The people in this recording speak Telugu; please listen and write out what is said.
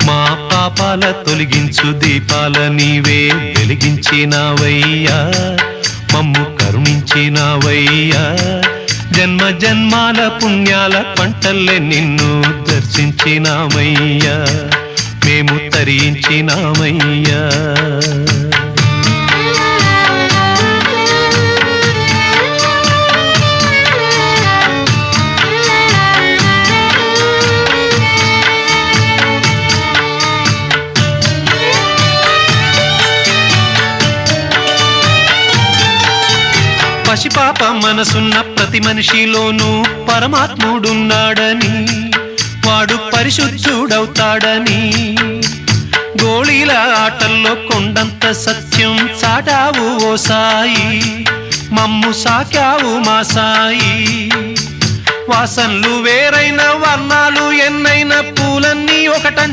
మా పాపాల తొలగించు దీపాల నీవే వెలిగించినావయ్యా, మమ్ము కరుణించినావయ్యా. జన్మ జన్మాల పుణ్యాల పంటల్లే నిన్ను దర్శించినామయ్యా, మేము తరించినామయ్యా. పసిపాప మనసున్న ప్రతి మనిషిలోనూ పరమాత్ముడున్నాడని, వాడు పరిశుద్ధుడవుతాడని, గోళీల ఆటల్లో కొండంత సత్యం చాటావు ఓ సాయి, మమ్ము సాకావు మా సాయి. వాసనలు వేరైన వర్ణాలు ఎన్నైన పూలన్నీ ఒకటంటే